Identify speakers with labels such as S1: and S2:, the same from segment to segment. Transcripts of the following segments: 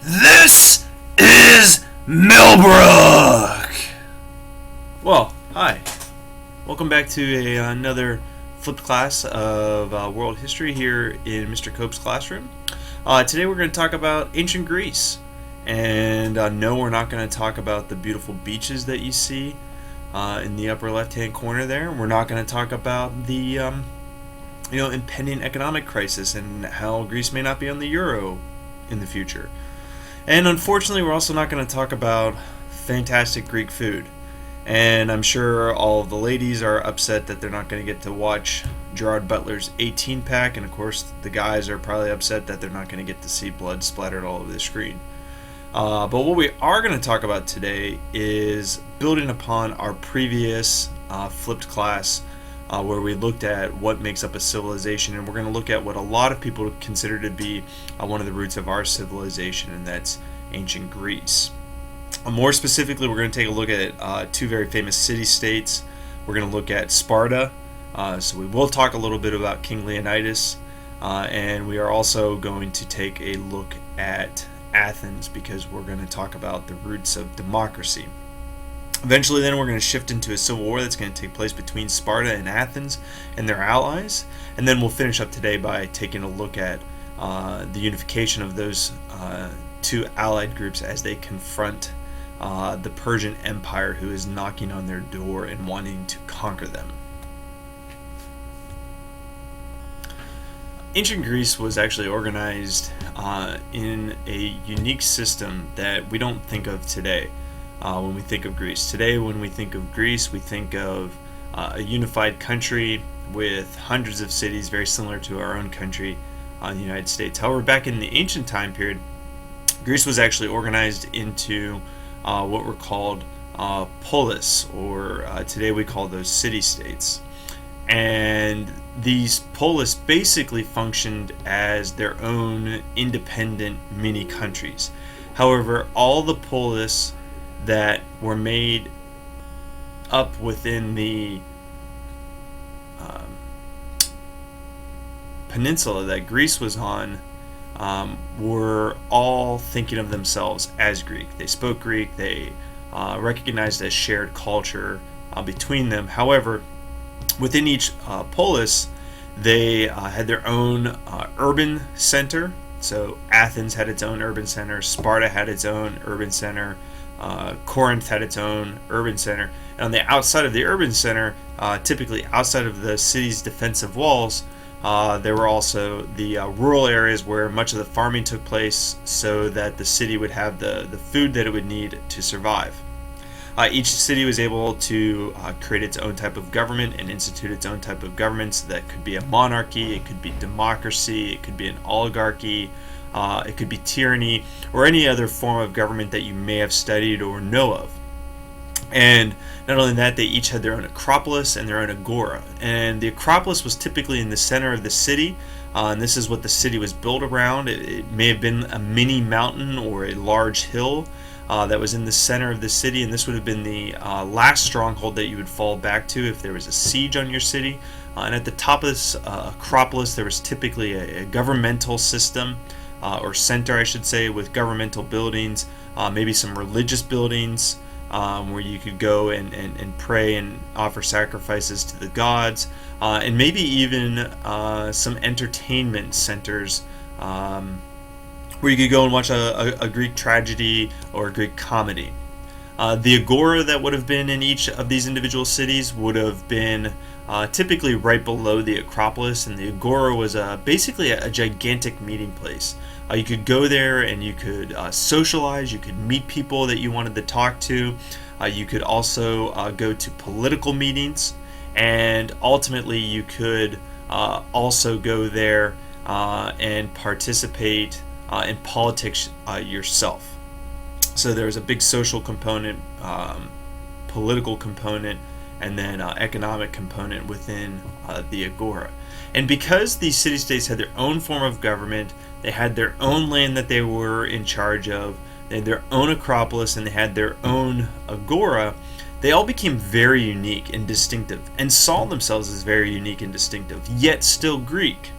S1: This is Millbrook!
S2: Well, hi. Welcome back to another flipped class of world history here in Mr. Cope's classroom. Today we're going to talk about ancient Greece. And no, we're not going to talk about the beautiful beaches that you see in the upper left-hand corner there. We're not going to talk about the impending economic crisis and how Greece may not be on the euro in the future. And unfortunately, we're also not going to talk about fantastic Greek food. And I'm sure all of the ladies are upset that they're not going to get to watch Gerard Butler's 18-pack, and of course the guys are probably upset that they're not going to get to see blood splattered all over the screen. But what we are going to talk about today is building upon our previous flipped class where we looked at what makes up a civilization, and we're going to look at what a lot of people consider to be one of the roots of our civilization, and that's ancient Greece. More specifically, we're going to take a look at two very famous city-states. We're going to look at Sparta, so we will talk a little bit about King Leonidas, and we are also going to take a look at Athens because we're going to talk about the roots of democracy. Eventually, then, we're going to shift into a civil war that's going to take place between Sparta and Athens and their allies. And then we'll finish up today by taking a look at the unification of those two allied groups as they confront the Persian Empire, who is knocking on their door and wanting to conquer them. Ancient Greece was actually organized in a unique system that we don't think of today. When we think of Greece. Today, when we think of Greece, we think of a unified country with hundreds of cities very similar to our own country, the United States. However, back in the ancient time period, Greece was actually organized into what were called polis, or today we call those city-states. And these polis basically functioned as their own independent mini-countries. However, all the polis that were made up within the peninsula that Greece was on were all thinking of themselves as Greek. They spoke Greek, they recognized a shared culture between them. However, within each polis, they had their own urban center. So Athens had its own urban center, Sparta had its own urban center, Corinth had its own urban center, and on the outside of the urban center, typically outside of the city's defensive walls, there were also the rural areas where much of the farming took place so that the city would have the food that it would need to survive. Each city was able to create its own type of government and institute its own type of governments. That could be a monarchy, it could be democracy, it could be an oligarchy, it could be tyranny, or any other form of government that you may have studied or know of. And not only that, they each had their own acropolis and their own agora. And the acropolis was typically in the center of the city, and this is what the city was built around. It may have been a mini mountain or a large hill that was in the center of the city, and this would have been the last stronghold that you would fall back to if there was a siege on your city. And at the top of this acropolis, there was typically a governmental system, or center, I should say, with governmental buildings, maybe some religious buildings where you could go and pray and offer sacrifices to the gods, and maybe even some entertainment centers where you could go and watch a Greek tragedy or a Greek comedy. The agora that would have been in each of these individual cities would have been typically right below the Acropolis, and the agora was basically a gigantic meeting place. You could go there and you could socialize, you could meet people that you wanted to talk to, you could also go to political meetings, and ultimately you could also go there and participate in politics yourself. So there's a big social component, political component, and then economic component within the agora. And because these city-states had their own form of government, they had their own land that they were in charge of, they had their own acropolis, and they had their own agora, they all became very unique and distinctive, and saw themselves as very unique and distinctive, yet still Greek.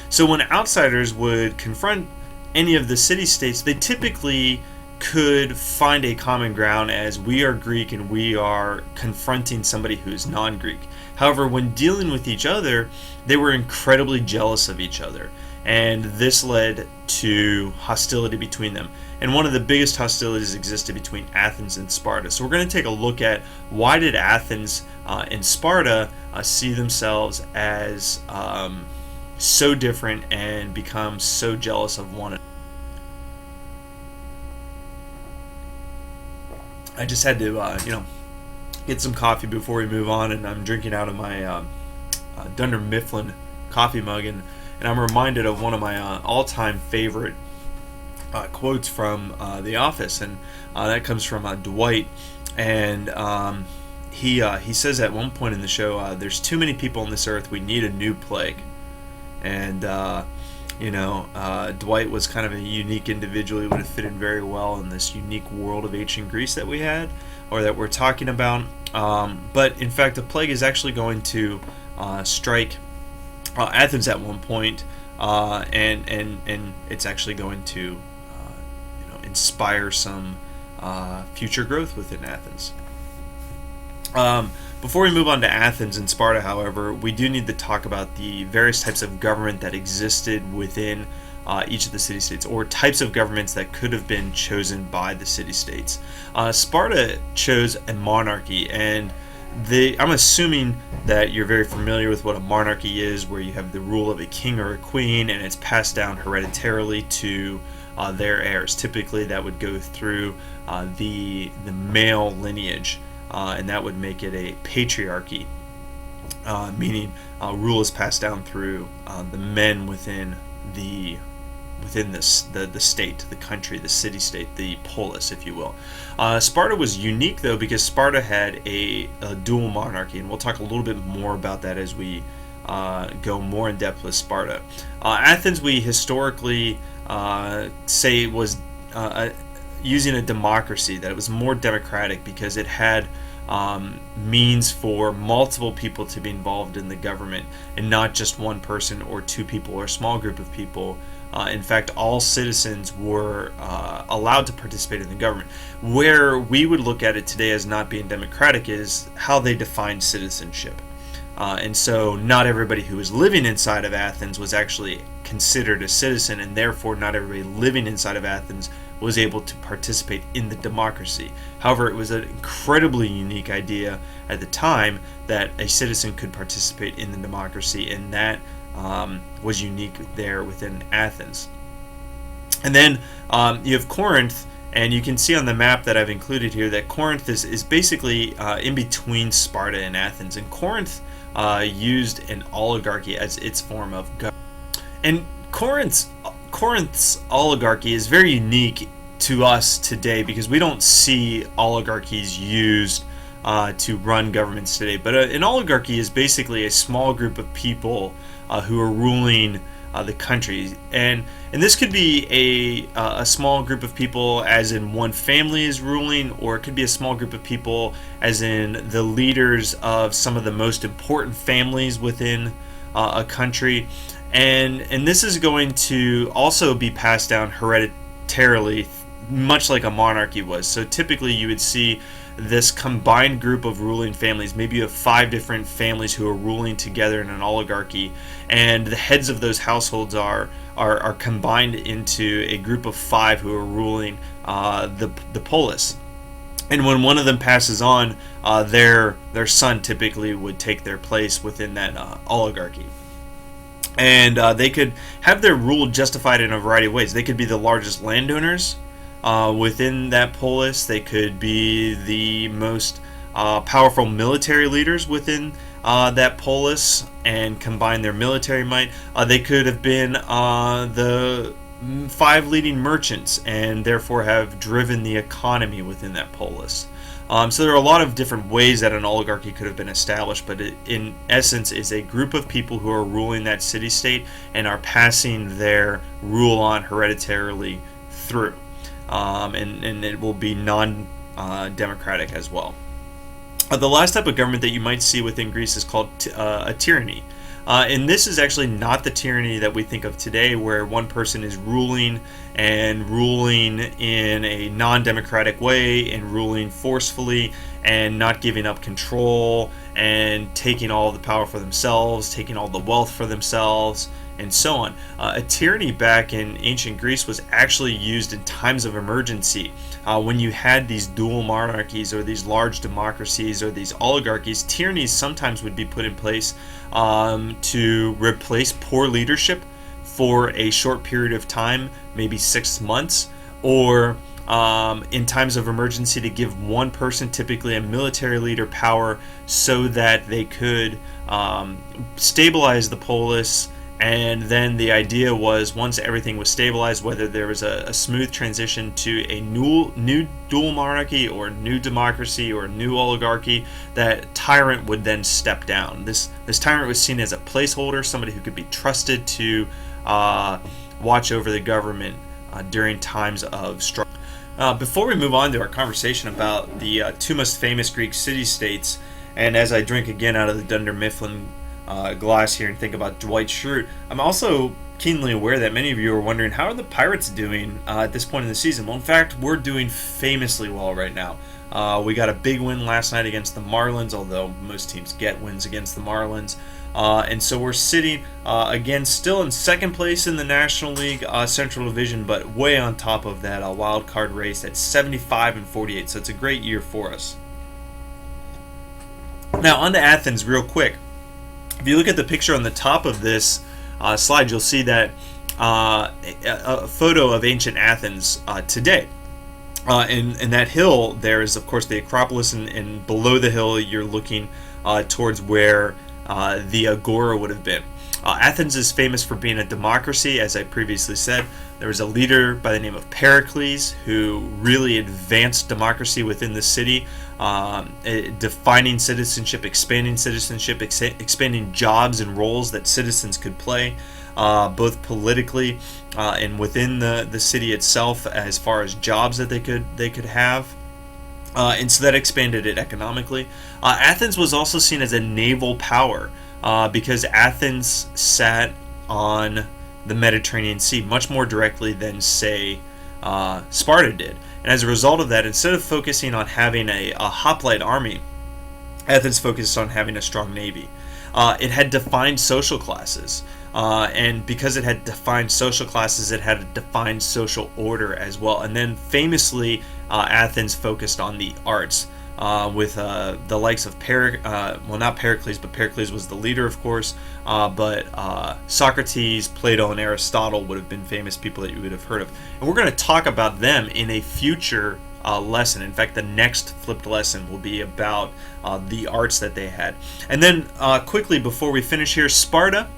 S2: So when outsiders would confront any of the city-states, they typically could find a common ground as we are Greek and we are confronting somebody who is non-Greek. However, when dealing with each other, they were incredibly jealous of each other, and this led to hostility between them. And one of the biggest hostilities existed between Athens and Sparta. So we're going to take a look at why did Athens and Sparta see themselves as so different and become so jealous of one another. I just had to, get some coffee before we move on, and I'm drinking out of my Dunder Mifflin coffee mug, and I'm reminded of one of my all-time favorite quotes from The Office, and that comes from Dwight, and he says at one point in the show, "There's too many people on this earth. We need a new plague," and Dwight was kind of a unique individual. He would have fit in very well in this unique world of ancient Greece that we had, or that we're talking about. But in fact, a plague is actually going to strike Athens at one point, and it's actually going to inspire some future growth within Athens. Before we move on to Athens and Sparta, however, we do need to talk about the various types of government that existed within each of the city-states, or types of governments that could have been chosen by the city-states. Sparta chose a monarchy, and I'm assuming that you're very familiar with what a monarchy is, where you have the rule of a king or a queen, and it's passed down hereditarily to their heirs. Typically, that would go through the male lineage. And that would make it a patriarchy, meaning rule is passed down through the men within the state, the country, the city-state, the polis, if you will. Sparta was unique, though, because Sparta had a dual monarchy, and we'll talk a little bit more about that as we go more in depth with Sparta. Athens, we historically say was using a democracy, that it was more democratic because it had means for multiple people to be involved in the government, and not just one person or two people or a small group of people. In fact, all citizens were allowed to participate in the government. Where we would look at it today as not being democratic is how they define citizenship. And so not everybody who was living inside of Athens was actually considered a citizen, and therefore not everybody living inside of Athens was able to participate in the democracy. However, it was an incredibly unique idea at the time that a citizen could participate in the democracy, and that was unique there within Athens. And then you have Corinth, and you can see on the map that I've included here that Corinth is basically in between Sparta and Athens, and Corinth used an oligarchy as its form of government. And Corinth's oligarchy is very unique to us today because we don't see oligarchies used to run governments today. But an oligarchy is basically a small group of people who are ruling the country, and this could be a small group of people as in one family is ruling, or it could be a small group of people as in the leaders of some of the most important families within a country. And this is going to also be passed down hereditarily, much like a monarchy was. So typically you would see this combined group of ruling families. Maybe you have 5 different families who are ruling together in an oligarchy, and the heads of those households are combined into a group of 5 who are ruling the polis. And when one of them passes on, their son typically would take their place within that oligarchy. And they could have their rule justified in a variety of ways. They could be the largest landowners within that polis. They could be the most powerful military leaders within that polis and combine their military might. They could have been the 5 leading merchants and therefore have driven the economy within that polis. So there are a lot of different ways that an oligarchy could have been established, but it, in essence, is a group of people who are ruling that city-state and are passing their rule on hereditarily through. And it will be non-democratic as well. The last type of government that you might see within Greece is called a tyranny. And this is actually not the tyranny that we think of today, where one person is ruling and ruling in a non-democratic way and ruling forcefully and not giving up control and taking all the power for themselves, taking all the wealth for themselves, and so on. A tyranny back in ancient Greece was actually used in times of emergency. When you had these dual monarchies or these large democracies or these oligarchies, tyrannies sometimes would be put in place to replace poor leadership for a short period of time, maybe 6 months, or in times of emergency to give one person, typically a military leader, power so that they could stabilize the polis. And then the idea was, once everything was stabilized, whether there was a smooth transition to a new dual monarchy or new democracy or new oligarchy, that tyrant would then step down. This tyrant was seen as a placeholder, somebody who could be trusted to watch over the government during times of struggle. Before we move on to our conversation about the two most famous Greek city-states, and as I drink again out of the Dunder Mifflin glass here and think about Dwight Schrute, I'm also keenly aware that many of you are wondering, how are the Pirates doing at this point in the season? Well, in fact, we're doing famously well right now. We got a big win last night against the Marlins, although most teams get wins against the Marlins. And so we're sitting, again, still in second place in the National League Central Division, but way on top of that wild card race at 75-48. So it's a great year for us. Now, on to Athens real quick. If you look at the picture on the top of this slide, you'll see that a photo of ancient Athens today. In that hill, there is, of course, the Acropolis, and below the hill, you're looking towards where the Agora would have been. Athens is famous for being a democracy, as I previously said. There was a leader by the name of Pericles who really advanced democracy within the city, defining citizenship, expanding jobs and roles that citizens could play, both politically and within the city itself, as far as jobs that they could have. And so that expanded it economically. Athens was also seen as a naval power because Athens sat on the Mediterranean Sea much more directly than, say, Sparta did. And as a result of that, instead of focusing on having a hoplite army, Athens focused on having a strong navy. It had defined social classes. And because it had defined social classes, it had a defined social order as well. And then famously, Athens focused on the arts with the likes of not Pericles, but Pericles was the leader, of course. But Socrates, Plato, and Aristotle would have been famous people that you would have heard of. And we're going to talk about them in a future lesson. In fact, the next flipped lesson will be about the arts that they had. And then quickly, before we finish here, Sparta,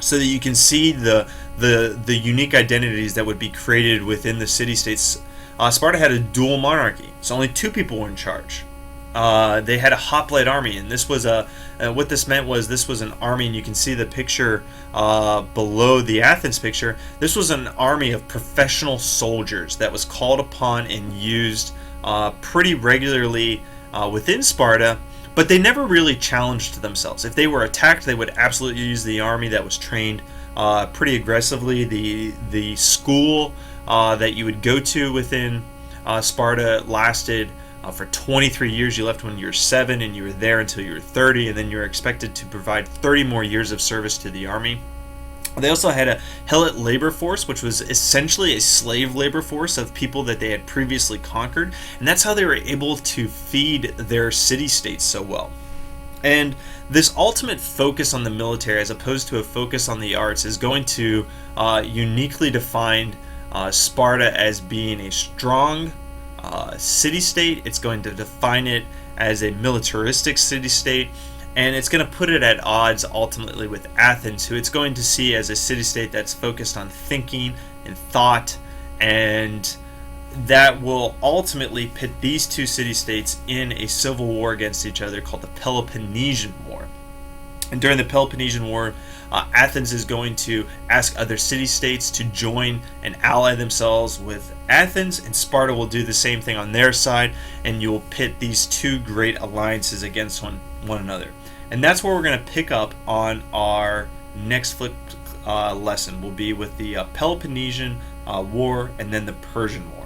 S2: so that you can see the unique identities that would be created within the city-states. Sparta had a dual monarchy, so only two people were in charge. They had a hoplite army, and this was what this meant was this was an army, and you can see the picture below the Athens picture. This was an army of professional soldiers that was called upon and used pretty regularly within Sparta. But they never really challenged themselves. If they were attacked, they would absolutely use the army that was trained pretty aggressively. The school that you would go to within Sparta lasted for 23 years. You left when you were 7, and you were there until you were 30, and then you were expected to provide 30 more years of service to the army. They also had a helot labor force, which was essentially a slave labor force of people that they had previously conquered, and that's how they were able to feed their city-states so well. And this ultimate focus on the military, as opposed to a focus on the arts, is going to uniquely define Sparta as being a strong city-state. It's going to define it as a militaristic city-state. And it's going to put it at odds ultimately with Athens, who it's going to see as a city-state that's focused on thinking and thought, and that will ultimately pit these two city-states in a civil war against each other called the Peloponnesian War. And during the Peloponnesian War, Athens is going to ask other city-states to join and ally themselves with Athens, and Sparta will do the same thing on their side, and you'll pit these two great alliances against one another. And that's where we're going to pick up on our next flip lesson. Will be with the Peloponnesian War and then the Persian War.